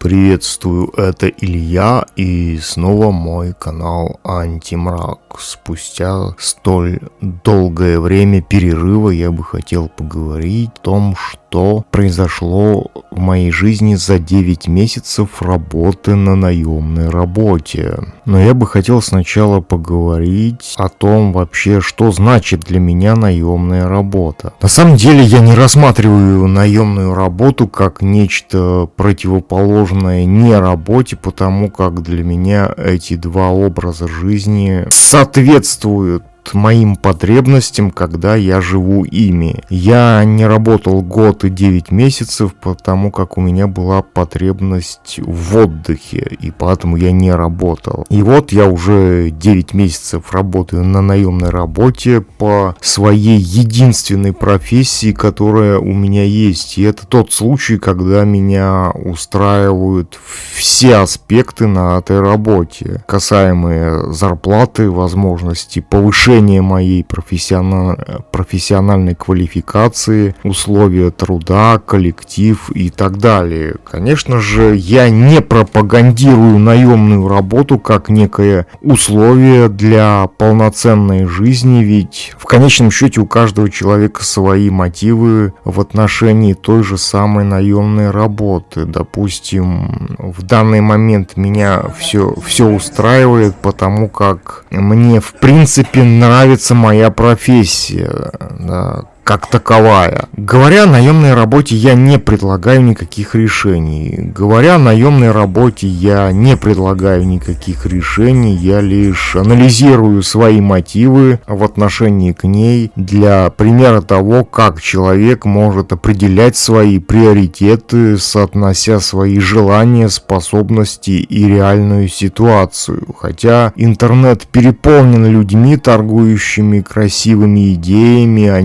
Приветствую, это Илья и снова мой канал Антимрак. Спустя столь долгое время перерыва я бы хотел поговорить о том, что произошло в моей жизни за 9 месяцев работы на наемной работе. Но я бы хотел сначала поговорить о том вообще, что значит для меня наемная работа. На самом деле я не рассматриваю наемную работу как нечто противоположное не работе, потому как для меня эти два образа жизни соответствуют моим потребностям, когда я живу ими. Я не работал год и 9 месяцев, потому как у меня была потребность в отдыхе, и поэтому я не работал. И вот я уже 9 месяцев работаю на наемной работе по своей единственной профессии, которая у меня есть. И это тот случай, когда меня устраивают все аспекты на этой работе, касаемые зарплаты, возможности повышения моей профессиональной квалификации, условия труда, коллектив и так далее. Конечно же, я не пропагандирую наемную работу как некое условие для полноценной жизни, ведь в конечном счете у каждого человека свои мотивы в отношении той же самой наемной работы. Допустим, в данный момент меня все устраивает, потому как мне в принципе нравится моя профессия, да, как таковая. Говоря о наемной работе, я не предлагаю никаких решений. Говоря о наемной работе, я не предлагаю никаких решений, я лишь анализирую свои мотивы в отношении к ней для примера того, как человек может определять свои приоритеты, соотнося свои желания, способности и реальную ситуацию. Хотя интернет переполнен людьми, торгующими красивыми идеями о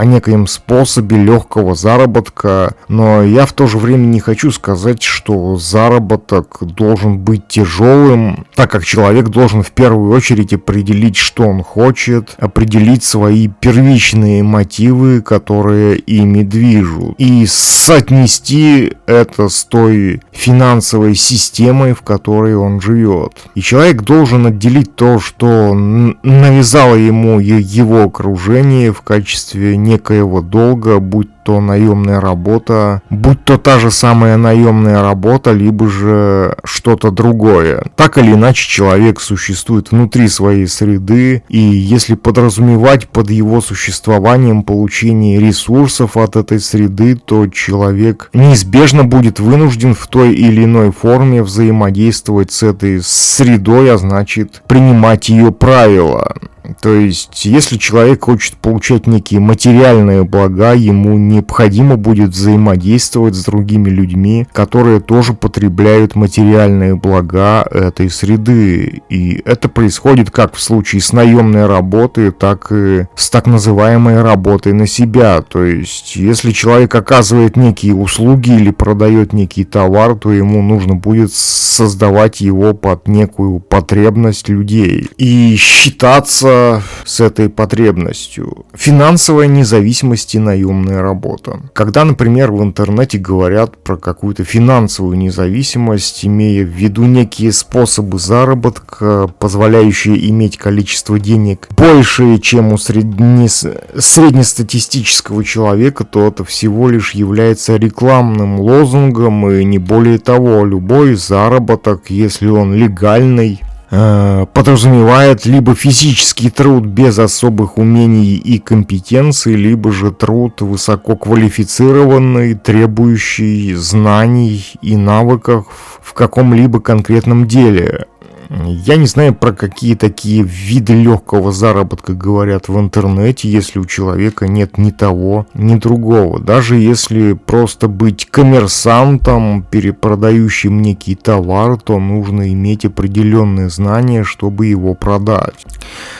некоем способе легкого заработка, но я в то же время не хочу сказать, что заработок должен быть тяжелым, так как человек должен в первую очередь определить, что он хочет, определить свои первичные мотивы, которые ими движут, и соотнести это с той финансовой системой, в которой он живет. И человек должен отделить то, что навязало ему его окружение в качестве некоего долга, будь то наемная работа, будь то та же самая наемная работа, либо же что-то другое. Так или иначе, человек существует внутри своей среды, и если подразумевать под его существованием получение ресурсов от этой среды, то человек неизбежно будет вынужден в той или иной форме взаимодействовать с этой средой, а значит принимать ее правила. То есть, если человек хочет получать некие материальные блага, ему необходимо будет взаимодействовать с другими людьми, которые тоже потребляют материальные блага этой среды. И это происходит как в случае с наемной работой, так и с так называемой работой на себя. То есть, если человек оказывает некие услуги или продает некий товар, то ему нужно будет создавать его под некую потребность людей и считаться с этой потребностью. Финансовая независимость и наемная работа. Когда, например, в интернете говорят про какую-то финансовую независимость, имея в виду некие способы заработка, позволяющие иметь количество денег большее, чем у среднестатистического человека, то это всего лишь является рекламным лозунгом и не более того. Любой заработок, если он легальный, подразумевает либо физический труд без особых умений и компетенций, либо же труд высококвалифицированный, требующий знаний и навыков в каком-либо конкретном деле. Я не знаю, про какие такие виды легкого заработка говорят в интернете, если у человека нет ни того, ни другого. Даже если просто быть коммерсантом, перепродающим некий товар, то нужно иметь определенные знания, чтобы его продать.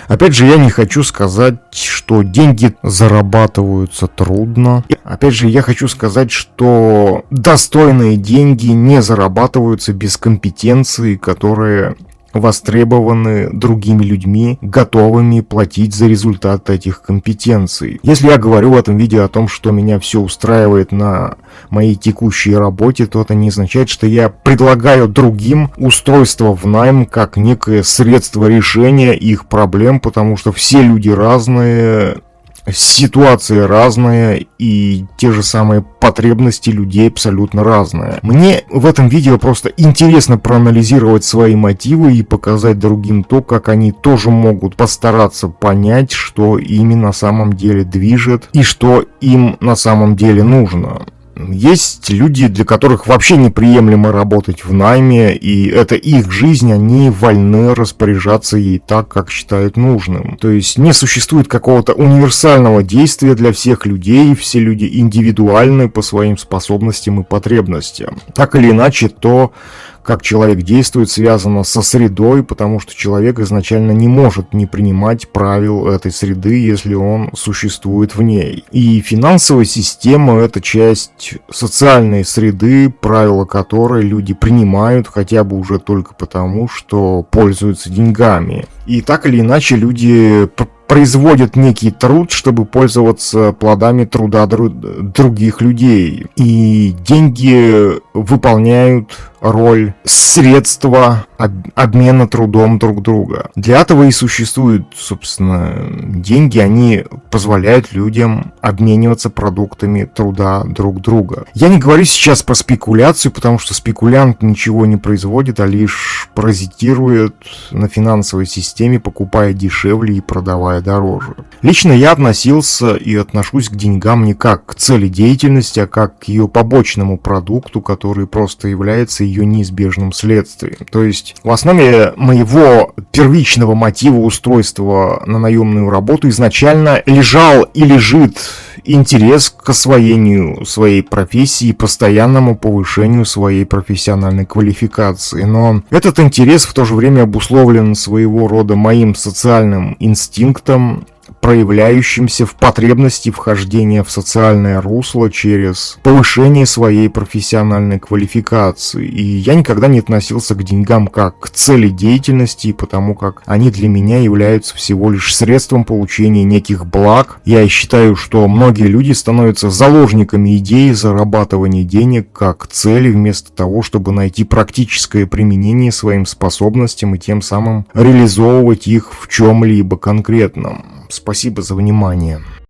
Опять же, я не хочу сказать, что деньги зарабатываются трудно. Опять же, я хочу сказать, что достойные деньги не зарабатываются без компетенции, которые востребованы другими людьми, готовыми платить за результат этих компетенций. Если я говорю в этом видео о том, что меня все устраивает на моей текущей работе, то это не означает, что я предлагаю другим устройство в найм как некое средство решения их проблем, потому что все люди разные, ситуации разные, и те же самые потребности людей абсолютно разные. Мне в этом видео просто интересно проанализировать свои мотивы и показать другим то, как они тоже могут постараться понять, что ими на самом деле движет и что им на самом деле нужно. Есть люди, для которых вообще неприемлемо работать в найме, и это их жизнь, они вольны распоряжаться ей так, как считают нужным. То есть не существует какого-то универсального действия для всех людей, все люди индивидуальны по своим способностям и потребностям. Так или иначе, то, как человек действует, связано со средой, потому что человек изначально не может не принимать правил этой среды, если он существует в ней. И финансовая система — это часть социальной среды, правила которой люди принимают хотя бы уже только потому, что пользуются деньгами. И так или иначе люди производят некий труд, чтобы пользоваться плодами труда других людей. И деньги выполняют роль средства обмена трудом друг друга. Для этого и существуют, собственно, деньги. Они позволяют людям обмениваться продуктами труда друг друга. Я не говорю сейчас про спекуляцию, потому что спекулянт ничего не производит, а лишь паразитирует на финансовой системе, покупая дешевле и продавая дороже. Лично я относился и отношусь к деньгам не как к цели деятельности, а как к ее побочному продукту, который просто является ее неизбежным следствием. То есть в основе моего первичного мотива устройства на наемную работу изначально лежал и лежит интерес к освоению своей профессии и постоянному повышению своей профессиональной квалификации. Но этот интерес в то же время обусловлен своего рода моим социальным инстинктом, проявляющимся в потребности вхождения в социальное русло через повышение своей профессиональной квалификации. И я никогда не относился к деньгам как к цели деятельности, потому как они для меня являются всего лишь средством получения неких благ. Я считаю, что многие люди становятся заложниками идеи зарабатывания денег как цели, вместо того, чтобы найти практическое применение своим способностям и тем самым реализовывать их в чем-либо конкретном. Спасибо за внимание.